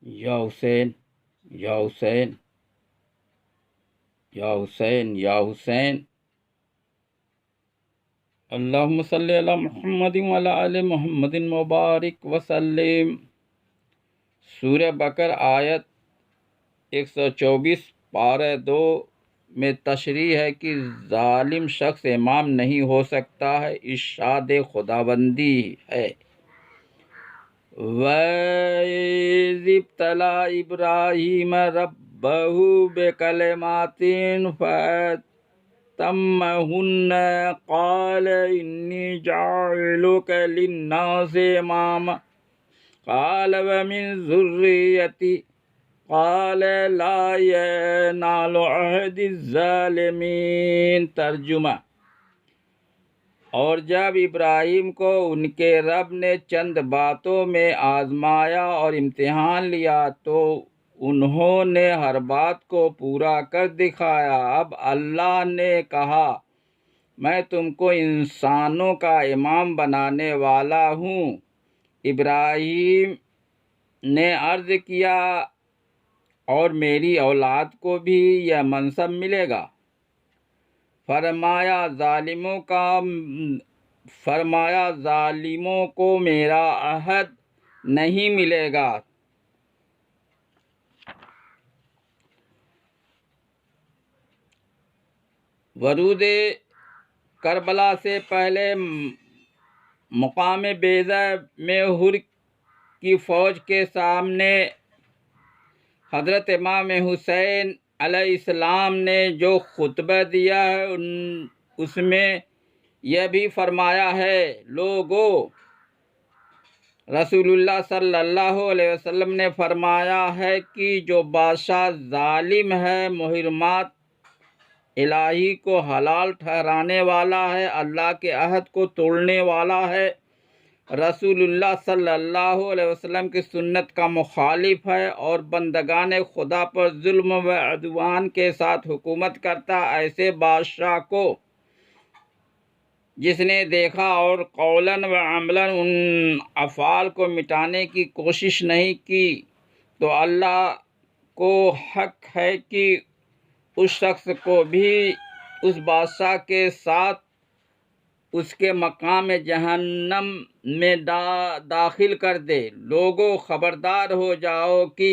یا حسین یا حسین یا حسین یا حسین اللہم صلی علی محمد وعلی آل محمد مبارک وسلم۔ سورہ بقر آیت 124 پارہ 2 میں تشریح ہے کہ ظالم شخص امام نہیں ہو سکتا ہے، ارشاد خداوندی ہے۔ وَإِذِ ابْتَلَىٰ إِبْرَاهِيمَ رَبَّهُ بِكَلِمَاتٍ فَأَتَمَّهُنَّ قَالَ إِنِّي جَاعِلُكَ لِلنَّاسِ إِمَامًا قَالَ وَمِن ذُرِّيَّتِي قَالَ لَا يَنَالُ عَهْدِ الظَّالِمِينَ۔ ترجمہ: اور جب ابراہیم کو ان کے رب نے چند باتوں میں آزمایا اور امتحان لیا تو انہوں نے ہر بات کو پورا کر دکھایا۔ اب اللہ نے کہا، میں تم کو انسانوں کا امام بنانے والا ہوں۔ ابراہیم نے عرض کیا، اور میری اولاد کو بھی یہ منصب ملے گا؟ فرمایا ظالموں کو میرا عہد نہیں ملے گا۔ ورود کربلا سے پہلے مقام بیضہ میں حر کی فوج کے سامنے حضرت امام حسین علیہ السلام نے جو خطبہ دیا ہے اس میں یہ بھی فرمایا ہے، لوگو، رسول اللہ صلی اللہ علیہ وسلم نے فرمایا ہے کہ جو بادشاہ ظالم ہے، محرمات الہی کو حلال ٹھہرانے والا ہے، اللہ کے عہد کو توڑنے والا ہے، رسول اللہ صلی اللہ علیہ وسلم کی سنت کا مخالف ہے اور بندگان خدا پر ظلم و عدوان کے ساتھ حکومت کرتا، ایسے بادشاہ کو جس نے دیکھا اور قولاً و عملاً ان افعال کو مٹانے کی کوشش نہیں کی، تو اللہ کو حق ہے کہ اس شخص کو بھی اس بادشاہ کے ساتھ اس کے مقام جہنم میں داخل کر دے۔ لوگوں، خبردار ہو جاؤ کہ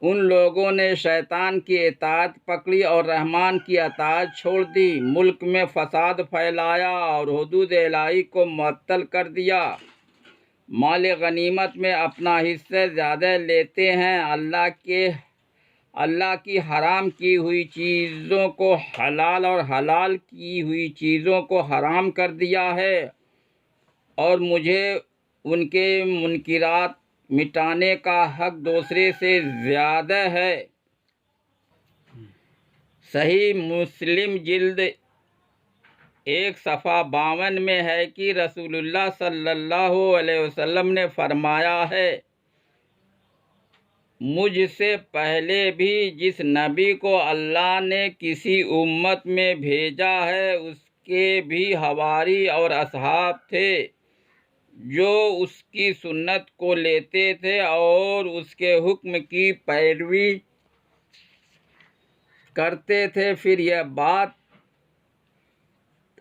ان لوگوں نے شیطان کی اطاعت پکڑی اور رحمان کی اطاعت چھوڑ دی، ملک میں فساد پھیلایا اور حدود الہی کو معطل کر دیا، مال غنیمت میں اپنا حصہ زیادہ لیتے ہیں، اللہ کی حرام کی ہوئی چیزوں کو حلال اور حلال کی ہوئی چیزوں کو حرام کر دیا ہے، اور مجھے ان کے منکرات مٹانے کا حق دوسرے سے زیادہ ہے۔ صحیح مسلم جلد 1 صفحہ 52 میں ہے کہ رسول اللہ صلی اللہ علیہ وسلم نے فرمایا ہے، مجھ سے پہلے بھی جس نبی کو اللہ نے کسی امت میں بھیجا ہے، اس کے بھی حواری اور اصحاب تھے جو اس کی سنت کو لیتے تھے اور اس کے حکم کی پیروی کرتے تھے۔ پھر یہ بات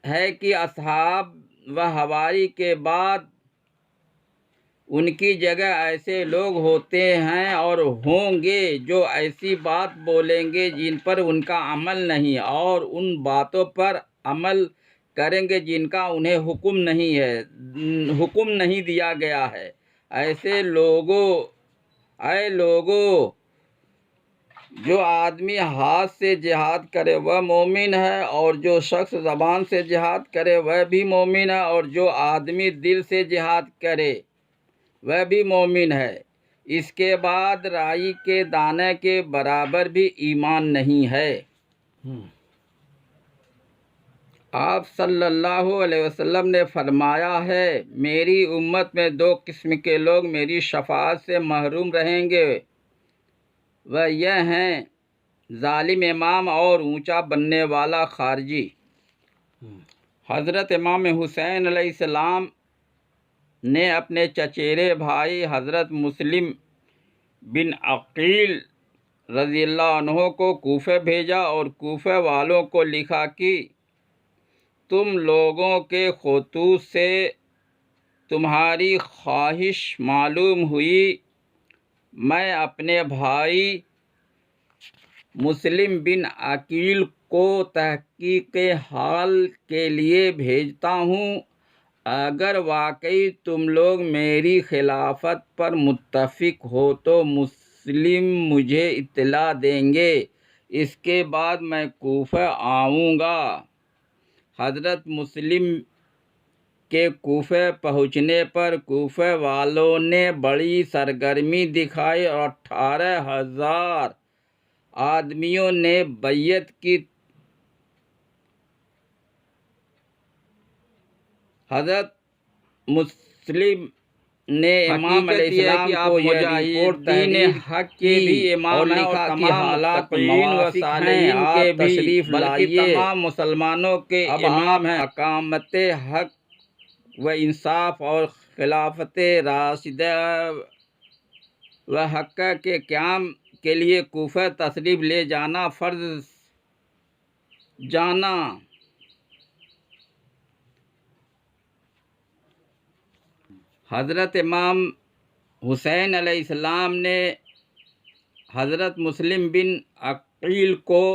ہے کہ اصحاب و حواری کے بعد ان کی جگہ ایسے لوگ ہوتے ہیں اور ہوں گے جو ایسی بات بولیں گے جن پر ان کا عمل نہیں، اور ان باتوں پر عمل کریں گے جن کا انہیں حکم نہیں دیا گیا ہے۔ اے لوگو، جو آدمی ہاتھ سے جہاد کرے وہ مومن ہے، اور جو شخص زبان سے جہاد کرے وہ بھی مومن ہے، اور جو آدمی دل سے جہاد کرے وہ بھی مومن ہے۔ اس کے بعد رائی کے دانے کے برابر بھی ایمان نہیں ہے۔ آپ صلی اللہ علیہ وسلم نے فرمایا ہے، میری امت میں 2 قسم کے لوگ میری شفاعت سے محروم رہیں گے، وہ یہ ہیں ظالم امام اور اونچا بننے والا خارجی۔ حضرت امام حسین علیہ السلام نے اپنے چچیرے بھائی حضرت مسلم بن عقیل رضی اللہ عنہ کو کوفہ بھیجا اور کوفہ والوں کو لکھا کہ تم لوگوں کے خطوط سے تمہاری خواہش معلوم ہوئی، میں اپنے بھائی مسلم بن عقیل کو تحقیق حال کے لیے بھیجتا ہوں، اگر واقعی تم لوگ میری خلافت پر متفق ہو تو مسلم مجھے اطلاع دیں گے، اس کے بعد میں کوفہ آؤں گا۔ حضرت مسلم کے کوفہ پہنچنے پر کوفہ والوں نے بڑی سرگرمی دکھائی اور 18,000 آدمیوں نے بیعت کی۔ حضرت مسلم نے امام علیہ السلام کو یہ رپورٹ دین حق کے بھی امام ہیں اور تمام متقین و صالحین کے بھی، تشریف لائیے، تمام مسلمانوں کے امام ہیں، اقامت حق و انصاف اور خلافت راشدہ و حقہ کے قیام کے لیے کوفہ تشریف لے جانا فرض جانا۔ حضرت امام حسین علیہ السلام نے حضرت مسلم بن عقیل کو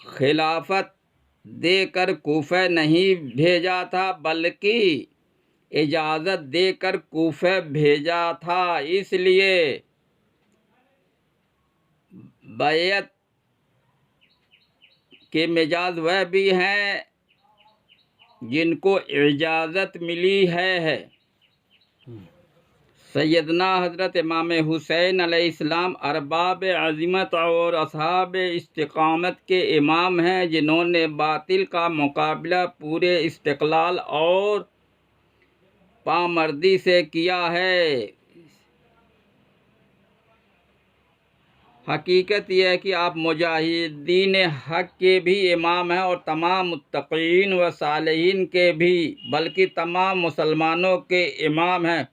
خلافت دے کر کوفہ نہیں بھیجا تھا بلکہ اجازت دے کر کوفہ بھیجا تھا، اس لیے بیعت کے مجاز وہ بھی ہیں جن کو اجازت ملی ہے۔ سیدنا حضرت امام حسین علیہ السلام ارباب عظمت اور اصحاب استقامت کے امام ہیں، جنہوں نے باطل کا مقابلہ پورے استقلال اور پامردی سے کیا ہے۔ حقیقت یہ ہے کہ آپ مجاہدین حق کے بھی امام ہیں اور تمام متقین و صالحین کے بھی، بلکہ تمام مسلمانوں کے امام ہیں۔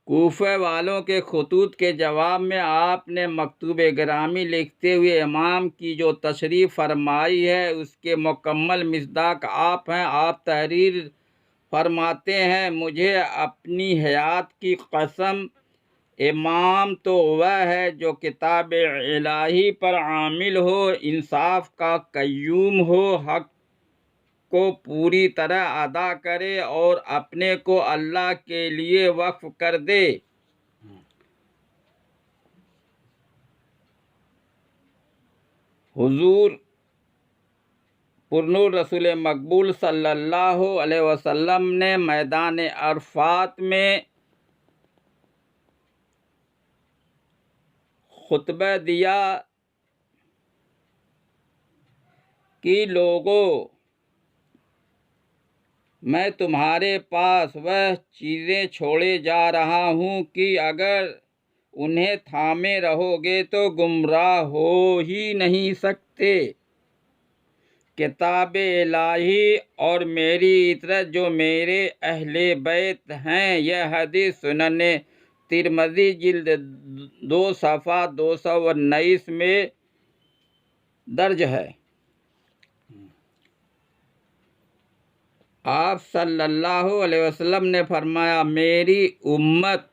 کوفہ والوں کے خطوط کے جواب میں آپ نے مکتوب گرامی لکھتے ہوئے امام کی جو تشریح فرمائی ہے اس کے مکمل مصداق آپ ہیں۔ آپ تحریر فرماتے ہیں، مجھے اپنی حیات کی قسم، امام تو وہ ہے جو کتاب الہی پر عامل ہو، انصاف کا قیوم ہو، حق کو پوری طرح ادا کرے اور اپنے کو اللہ کے لیے وقف کر دے۔ حضور پرنور رسول مقبول صلی اللہ علیہ وسلم نے میدان عرفات میں خطبہ دیا کہ لوگو، میں تمہارے پاس وہ چیزیں چھوڑے جا رہا ہوں کہ اگر انہیں تھامے رہو گے تو گمراہ ہو ہی نہیں سکتے۔ کتاب الہی اور میری اطاعت جو میرے اہل بیت ہیں، یہ حدیث سنن ترمذی جلد 2 صفحہ 219 میں درج ہے۔ آپ صلی اللہ علیہ وسلم نے فرمایا، میری امت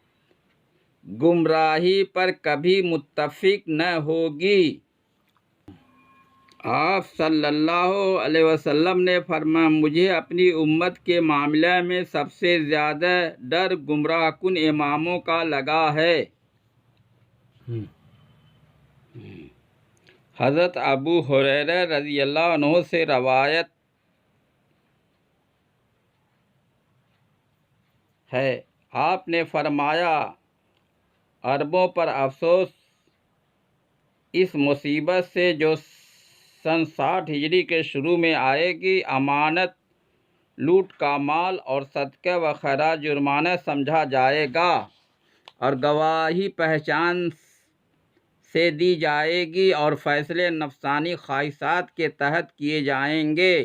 گمراہی پر کبھی متفق نہ ہوگی۔ آپ صلی اللہ علیہ وسلم نے فرمایا، مجھے اپنی امت کے معاملے میں سب سے زیادہ ڈر گمراہ کن اماموں کا لگا ہے۔ حضرت ابو ہریرہ رضی اللہ عنہ سے روایت ہے، آپ نے فرمایا، عربوں پر افسوس اس مصیبت سے جو سن 60 ہجری کے شروع میں آئے گی، امانت لوٹ کا مال اور صدقہ و خیرات جرمانہ سمجھا جائے گا اور گواہی پہچان سے دی جائے گی اور فیصلے نفسانی خواہشات کے تحت کیے جائیں گے۔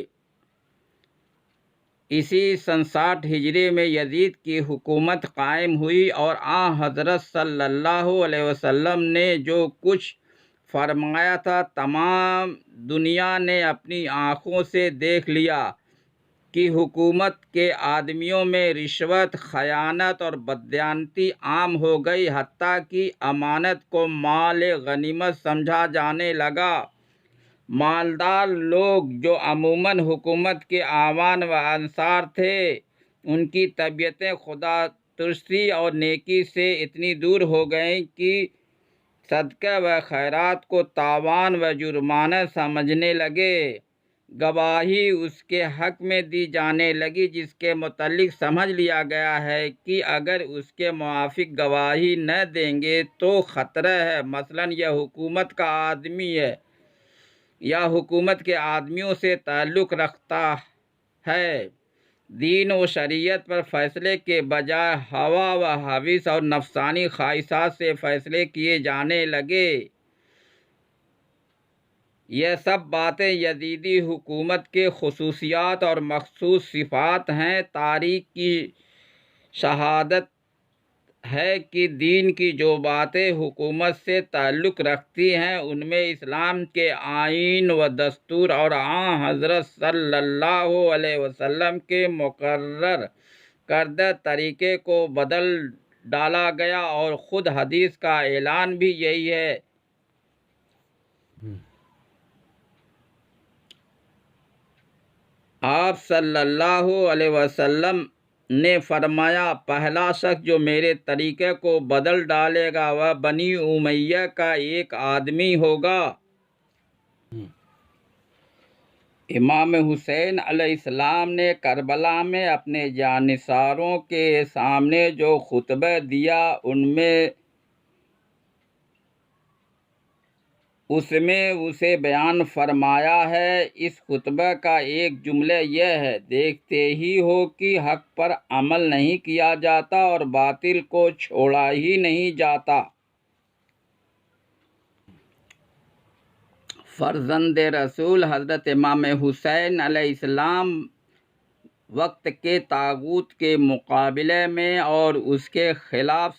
اسی سن 60 ہجری میں یزید کی حکومت قائم ہوئی اور حضرت صلی اللہ علیہ وسلم نے جو کچھ فرمایا تھا تمام دنیا نے اپنی آنکھوں سے دیکھ لیا کہ حکومت کے آدمیوں میں رشوت، خیانت اور بددیانتی عام ہو گئی، حتیٰ کہ امانت کو مال غنیمت سمجھا جانے لگا۔ مالدار لوگ جو عموماً حکومت کے اعوان و انصار تھے، ان کی طبیعتیں خدا ترسی اور نیکی سے اتنی دور ہو گئیں کہ صدقہ و خیرات کو تاوان و جرمانہ سمجھنے لگے۔ گواہی اس کے حق میں دی جانے لگی جس کے متعلق سمجھ لیا گیا ہے کہ اگر اس کے موافق گواہی نہ دیں گے تو خطرہ ہے، مثلاً یہ حکومت کا آدمی ہے یا حکومت کے آدمیوں سے تعلق رکھتا ہے۔ دین و شریعت پر فیصلے کے بجائے ہوا و ہوس اور نفسانی خواہشات سے فیصلے کیے جانے لگے۔ یہ سب باتیں یزیدی حکومت کے خصوصیات اور مخصوص صفات ہیں۔ تاریخ کی شہادت ہے کہ دین کی جو باتیں حکومت سے تعلق رکھتی ہیں ان میں اسلام کے آئین و دستور اور حضرت صلی اللہ علیہ وسلم کے مقرر کردہ طریقے کو بدل ڈالا گیا، اور خود حدیث کا اعلان بھی یہی ہے۔ آپ صلی اللہ علیہ وسلم نے فرمایا، پہلا شخص جو میرے طریقے کو بدل ڈالے گا وہ بنی امیہ کا ایک آدمی ہوگا۔ امام حسین علیہ السلام نے کربلا میں اپنے جانثاروں کے سامنے جو خطبہ دیا اس میں اسے بیان فرمایا ہے۔ اس خطبہ کا ایک جملہ یہ ہے، دیکھتے ہی ہو کہ حق پر عمل نہیں کیا جاتا اور باطل کو چھوڑا ہی نہیں جاتا۔ فرزند رسول حضرت امام حسین علیہ السلام وقت کے طاغوت کے مقابلے میں اور اس کے خلاف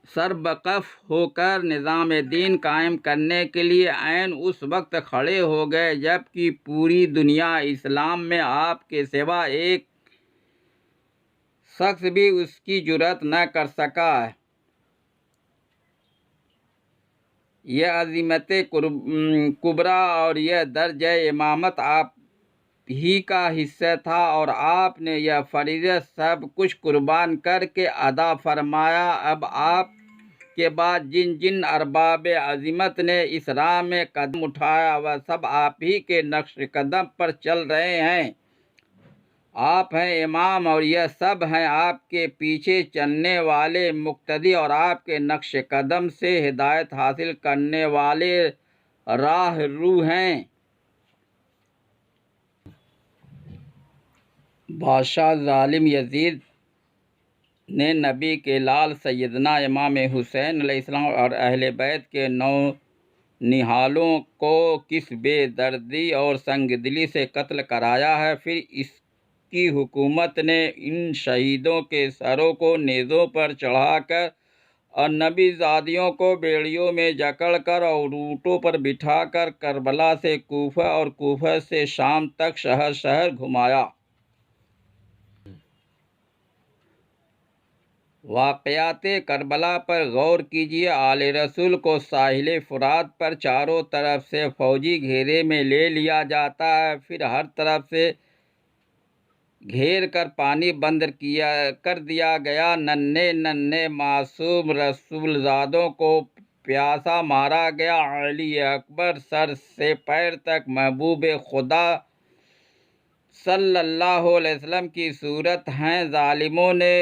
سربکف ہو کر نظام دین قائم کرنے کے لیے عین اس وقت کھڑے ہو گئے جبکہ پوری دنیا اسلام میں آپ کے سوا ایک شخص بھی اس کی جرأت نہ کر سکا۔ یہ عظمت کبریٰ اور یہ درجہ امامت آپ ہی کا حصہ تھا، اور آپ نے یہ فریضہ سب کچھ قربان کر کے ادا فرمایا۔ اب آپ کے بعد جن جن ارباب عظمت نے اس راہ میں قدم اٹھایا وہ سب آپ ہی کے نقش قدم پر چل رہے ہیں۔ آپ ہیں امام اور یہ سب ہیں آپ کے پیچھے چلنے والے مقتدی اور آپ کے نقش قدم سے ہدایت حاصل کرنے والے راہ رو ہیں۔ بادشاہ ظالم یزید نے نبی کے لال سیدنا امام حسین علیہ السلام اور اہل بیت کے نونہالوں کو کس بے دردی اور سنگ دلی سے قتل کرایا ہے۔ پھر اس کی حکومت نے ان شہیدوں کے سروں کو نیزوں پر چڑھا کر اور نبی زادیوں کو بیڑیوں میں جکڑ کر اور اونٹوں پر بٹھا کر کربلا سے کوفہ اور کوفہ سے شام تک شہر شہر گھمایا۔ واقعات کربلا پر غور کیجیے۔ آل رسول کو ساحل فرات پر چاروں طرف سے فوجی گھیرے میں لے لیا جاتا ہے، پھر ہر طرف سے گھیر کر پانی بند کر دیا گیا۔ ننھے ننھے معصوم رسول زادوں کو پیاسا مارا گیا۔ علی اکبر سر سے پیر تک محبوب خدا صلی اللہ علیہ وسلم کی صورت ہیں۔ ظالموں نے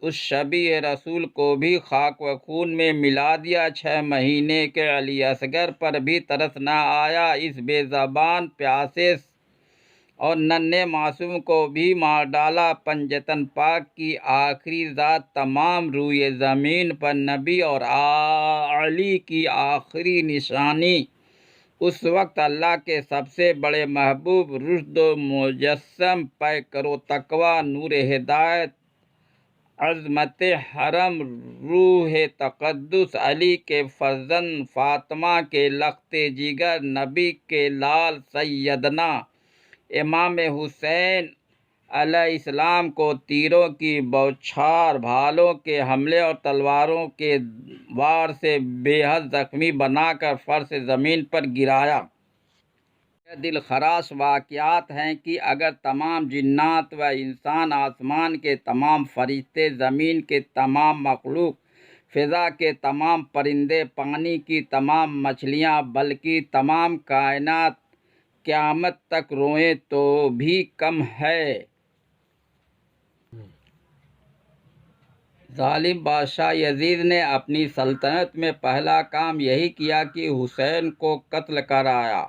اس شبیہ رسول کو بھی خاک و خون میں ملا دیا۔ 6 مہینے کے علی اصغر پر بھی ترس نہ آیا۔ اس بے زبان، پیاسے اور ننھے معصوم کو بھی مار ڈالا۔ پنجتن پاک کی آخری ذات تمام روئے زمین پر نبی اور علی کی آخری نشانی اس وقت اللہ کے سب سے بڑے محبوب، رشد و مجسم، پیکر و تقوی، نور ہدایت، عظمت حرم، روح تقدس، علی کے فرزند، فاطمہ کے لخت جگر، نبی کے لال، سیدنا امام حسین علیہ السلام کو تیروں کی بوچھار، بھالوں کے حملے اور تلواروں کے وار سے بے حد زخمی بنا کر فرش زمین پر گرایا۔ یہ دل خراش واقعات ہیں کہ اگر تمام جنات و انسان، آسمان کے تمام فرشتے، زمین کے تمام مخلوق، فضا کے تمام پرندے، پانی کی تمام مچھلیاں، بلکہ تمام کائنات قیامت تک روئیں تو بھی کم ہے۔ ظالم بادشاہ یزید نے اپنی سلطنت میں پہلا کام یہی کیا کہ حسین کو قتل کرایا۔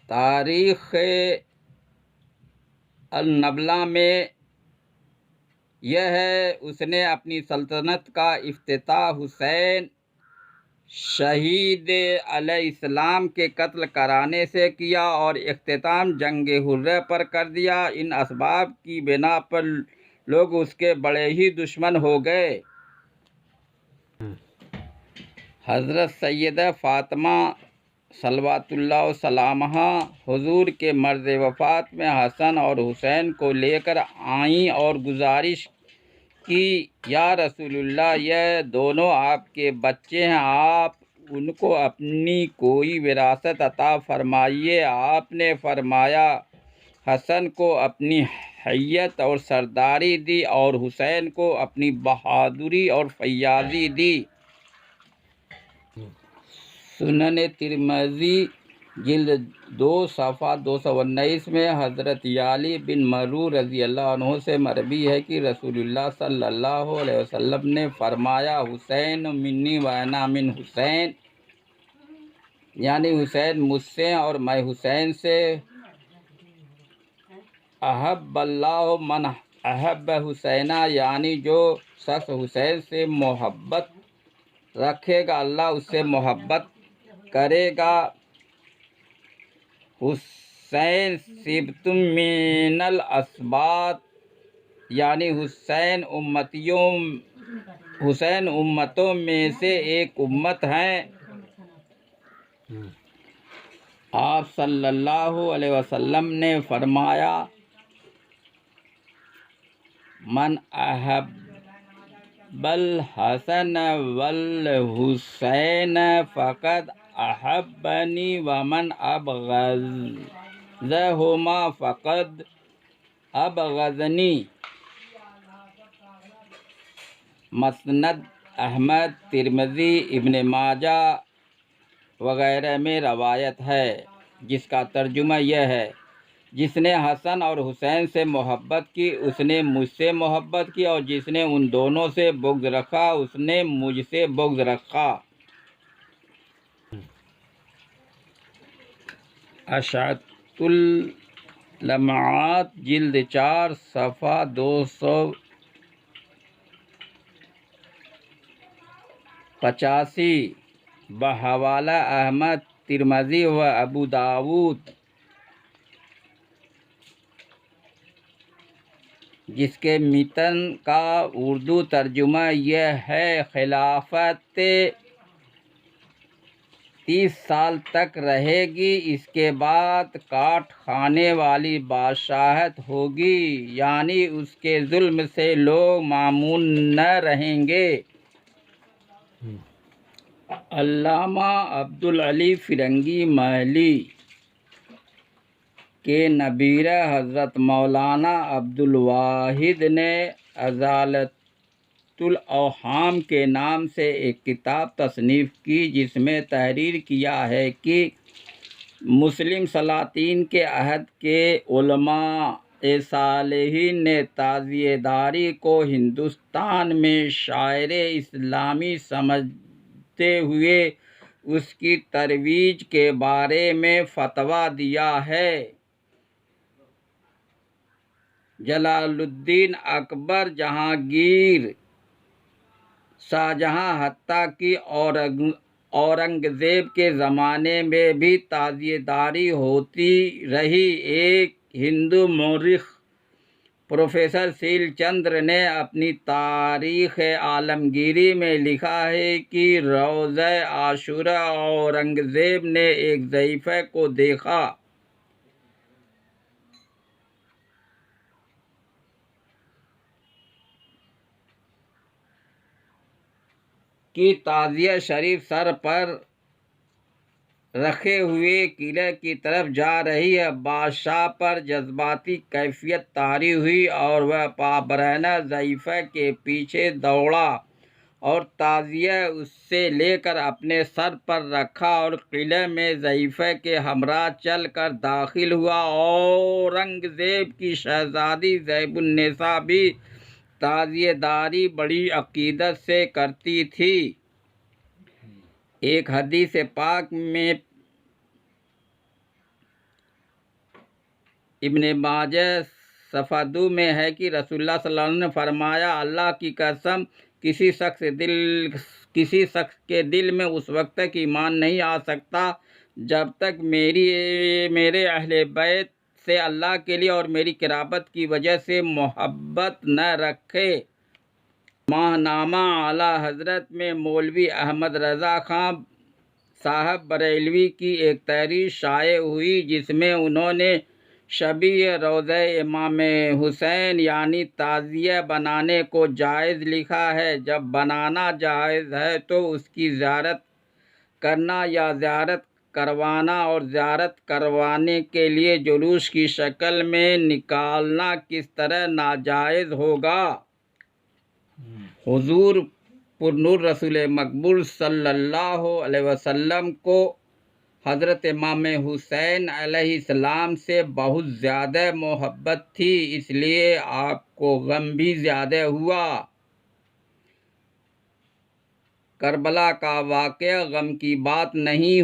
تاریخ النبلہ میں یہ ہے، اس نے اپنی سلطنت کا افتتاح حسین شہید علیہ السلام کے قتل کرانے سے کیا اور اختتام جنگ حرہ پر کر دیا۔ ان اسباب کی بنا پر لوگ اس کے بڑے ہی دشمن ہو گئے۔ حضرت سیدہ فاطمہ صلوات اللہ وسلامہ حضور کے مرض وفات میں حسن اور حسین کو لے کر آئیں اور گزارش کی، یا رسول اللہ، یہ دونوں آپ کے بچے ہیں، آپ ان کو اپنی کوئی وراثت عطا فرمائیے۔ آپ نے فرمایا، حسن کو اپنی حیت اور سرداری دی اور حسین کو اپنی بہادری اور فیاضی دی۔ سنن ترمذی جلد 2 صفحہ 219 میں حضرت یعلی بن مرور رضی اللہ عنہ سے مروی ہے کہ رسول اللہ صلی اللہ علیہ وسلم نے فرمایا، حسین منی و انا من حسین، یعنی حسین مجھ سے اور میں حسین سے۔ احب اللہ من احب حسینہ، یعنی جو شخص حسین سے محبت رکھے گا اللہ اس سے محبت کرے گا۔ حسین صبت من الاسباط، یعنی حسین امتوں میں سے ایک امت ہیں۔ آپ صلی اللہ علیہ وسلم نے فرمایا، من احب الحسن والحسین فقد احبنی ومن ابغضہما فقد ابغضنی۔ مسند احمد، ترمذی، ابن ماجہ وغیرہ میں روایت ہے، جس کا ترجمہ یہ ہے، جس نے حسن اور حسین سے محبت کی اس نے مجھ سے محبت کی، اور جس نے ان دونوں سے بغض رکھا اس نے مجھ سے بغض رکھا۔ اشعۃ اللمعات جلد 4 صفحہ 285 بحوالہ احمد، ترمذی و ابو داؤد، جس کے متن کا اردو ترجمہ یہ ہے، خلافت 30 سال تک رہے گی، اس کے بعد کاٹ کھانے والی بادشاہت ہوگی، یعنی اس کے ظلم سے لوگ مامون نہ رہیں گے۔ علامہ عبدالعلی فرنگی محلی کے نبیرہ حضرت مولانا عبدالواحد نے ازالۃ الاوہام کے نام سے ایک کتاب تصنیف کی، جس میں تحریر کیا ہے کہ مسلم سلاطین کے عہد کے علماء صالحین نے تازیہ داری کو ہندوستان میں شعائر اسلامی سمجھتے ہوئے اس کی ترویج کے بارے میں فتویٰ دیا ہے۔ جلال الدین اکبر جہانگیر شاہجہاں حتیٰ کہ اورنگزیب کے زمانے میں بھی تعزیہ داری ہوتی رہی۔ ایک ہندو مورخ پروفیسر سیل چندر نے اپنی تاریخ عالمگیری میں لکھا ہے کہ روزہ عاشوراء اورنگزیب نے ایک ضعیفہ کو دیکھا کہ تعزیہ شریف سر پر رکھے ہوئے قلعے کی طرف جا رہی ہے۔ بادشاہ پر جذباتی کیفیت طاری ہوئی اور وہ پابرہنہ ضعیفہ کے پیچھے دوڑا اور تعزیہ اس سے لے کر اپنے سر پر رکھا اور قلعے میں ضعیفہ کے ہمراہ چل کر داخل ہوا۔ اورنگزیب کی شہزادی زیب النساء بھی تعزیہ داری بڑی عقیدت سے کرتی تھی۔ ایک حدیث پاک میں ابن ماجہ صفحہ 2 میں ہے کہ رسول اللہ صلی اللہ علیہ وسلم نے فرمایا، اللہ کی قسم کسی شخص کے دل میں اس وقت تک ایمان نہیں آ سکتا جب تک میرے اہل بیت سے اللہ کے لیے اور میری قرابت کی وجہ سے محبت نہ رکھے۔ ماہنامہ اعلیٰ حضرت میں مولوی احمد رضا خان صاحب بریلوی کی ایک تحریر شائع ہوئی جس میں انہوں نے شبیہ روضہ امام حسین یعنی تعزیہ بنانے کو جائز لکھا ہے۔ جب بنانا جائز ہے تو اس کی زیارت کرنا یا زیارت کروانا اور زیارت کروانے کے لیے جلوس کی شکل میں نکالنا کس طرح ناجائز ہوگا؟ حضور پرنور رسول مقبول صلی اللہ علیہ وسلم کو حضرت امام حسین علیہ السلام سے بہت زیادہ محبت تھی، اس لیے آپ کو غم بھی زیادہ ہوا۔ کربلا کا واقعہ غم کی بات نہیں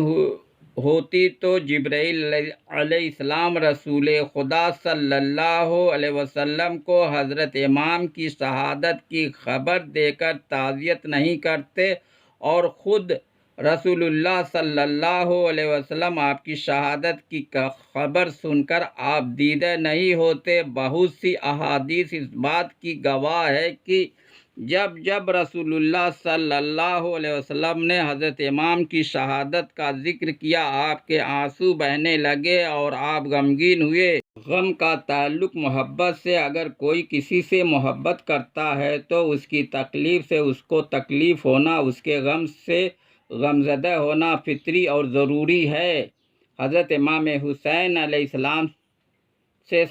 ہوتی تو جبرائیل علیہ السلام رسول خدا صلی اللہ علیہ وسلم کو حضرت امام کی شہادت کی خبر دے کر تعزیت نہیں کرتے اور خود رسول اللہ صلی اللہ علیہ وسلم آپ کی شہادت کی خبر سن کر آپ دیدہ نہیں ہوتے۔ بہت سی احادیث اس بات کی گواہ ہے کہ جب رسول اللہ صلی اللہ علیہ وسلم نے حضرت امام کی شہادت کا ذکر کیا، آپ کے آنسو بہنے لگے اور آپ غمگین ہوئے۔ غم کا تعلق محبت سے۔ اگر کوئی کسی سے محبت کرتا ہے تو اس کی تکلیف سے اس کو تکلیف ہونا، اس کے غم سے غمزدہ ہونا فطری اور ضروری ہے۔ حضرت امام حسین علیہ السلام سے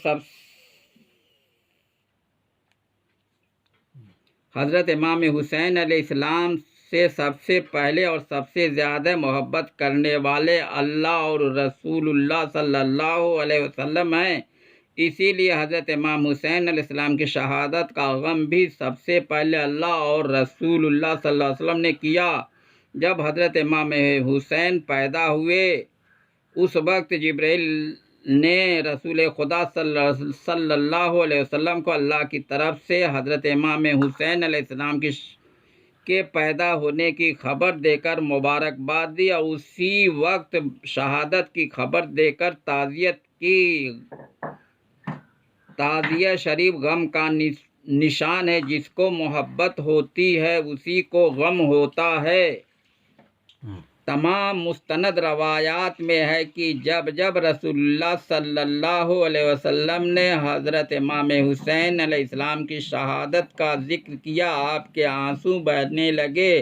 سب سے پہلے اور سب سے زیادہ محبت کرنے والے اللہ اور رسول اللہ صلی اللہ علیہ وسلم ہیں۔ اسی لیے حضرت امام حسین علیہ السلام کی شہادت کا غم بھی سب سے پہلے اللہ اور رسول اللہ صلی اللہ علیہ وسلم نے کیا۔ جب حضرت امام حسین پیدا ہوئے اس وقت جبرائیل نے رسول خدا صلی اللہ علیہ وسلم کو اللہ کی طرف سے حضرت امام حسین علیہ السلام کے پیدا ہونے کی خبر دے کر مبارکباد دی اور اسی وقت شہادت کی خبر دے کر تعزیت کی۔ تعزیہ شریف غم کا نشان ہے۔ جس کو محبت ہوتی ہے اسی کو غم ہوتا ہے۔ تمام مستند روایات میں ہے کہ جب رسول اللہ صلی اللہ علیہ وسلم نے حضرت امام حسین علیہ السلام کی شہادت کا ذکر کیا، آپ کے آنسو بہنے لگے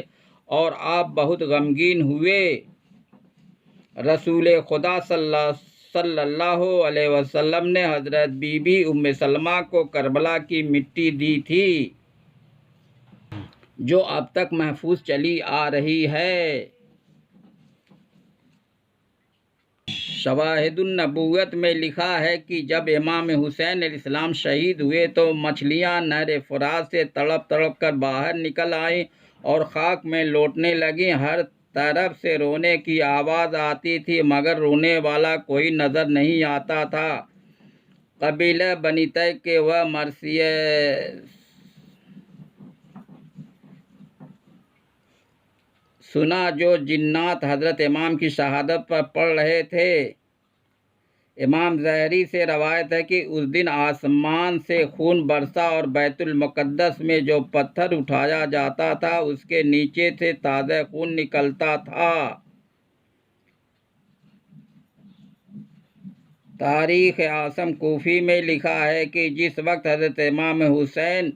اور آپ بہت غمگین ہوئے۔ رسول خدا صلی اللہ علیہ وسلم نے حضرت بی بی ام سلمہ کو کربلا کی مٹی دی تھی جو اب تک محفوظ چلی آ رہی ہے۔ شواہد النبوت میں لکھا ہے کہ جب امام حسین علیہ السلام شہید ہوئے تو مچھلیاں نہر فرات سے تڑپ تڑپ کر باہر نکل آئیں اور خاک میں لوٹنے لگیں۔ ہر طرف سے رونے کی آواز آتی تھی مگر رونے والا کوئی نظر نہیں آتا تھا۔ قبیلہ بنی طے کے وہ مرثیہ سنا جو جنات حضرت امام کی شہادت پر پڑھ رہے تھے۔ امام ظاہری سے روایت ہے کہ اس دن آسمان سے خون برسا اور بیت المقدس میں جو پتھر اٹھایا جاتا تھا اس کے نیچے سے تازہ خون نکلتا تھا۔ تاریخ اعظم کوفی میں لکھا ہے کہ جس وقت حضرت امام حسین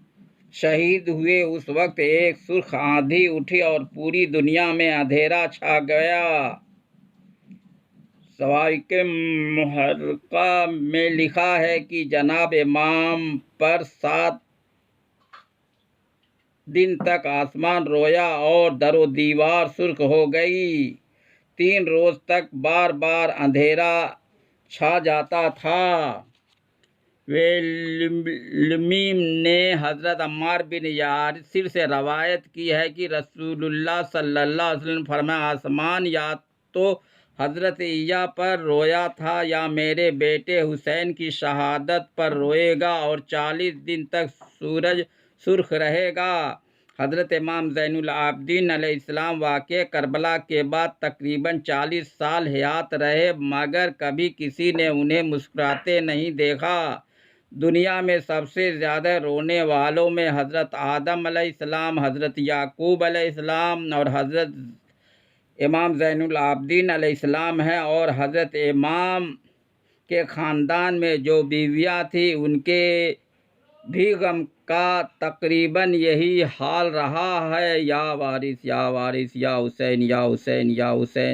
شہید ہوئے اس وقت ایک سرخ آندھی اٹھی اور پوری دنیا میں اندھیرا چھا گیا۔ صواعق محرقہ میں لکھا ہے کہ جناب امام پر 7 دن تک آسمان رویا اور در و دیوار سرخ ہو گئی۔ 3 روز تک بار بار اندھیرا چھا جاتا تھا۔ ویلمیم نے حضرت عمار بن یاسر سے روایت کی ہے کہ رسول اللہ صلی اللہ علیہ وسلم فرمایا آسمان یا تو حضرت عیسیٰ پر رویا تھا یا میرے بیٹے حسین کی شہادت پر روئے گا اور 40 دن تک سورج سرخ رہے گا۔ حضرت امام زین العابدین علیہ السلام واقع کربلا کے بعد تقریباً 40 سال حیات رہے مگر کبھی کسی نے انہیں مسکراتے نہیں دیکھا۔ دنیا میں سب سے زیادہ رونے والوں میں حضرت آدم علیہ السلام، حضرت یعقوب علیہ السلام اور حضرت امام زین العابدین علیہ السلام ہیں، اور حضرت امام کے خاندان میں جو بیویاں تھیں ان کے بھی غم کا تقریباً یہی حال رہا ہے۔ یا وارث یا وارث یا حسین یا حسین یا حسین۔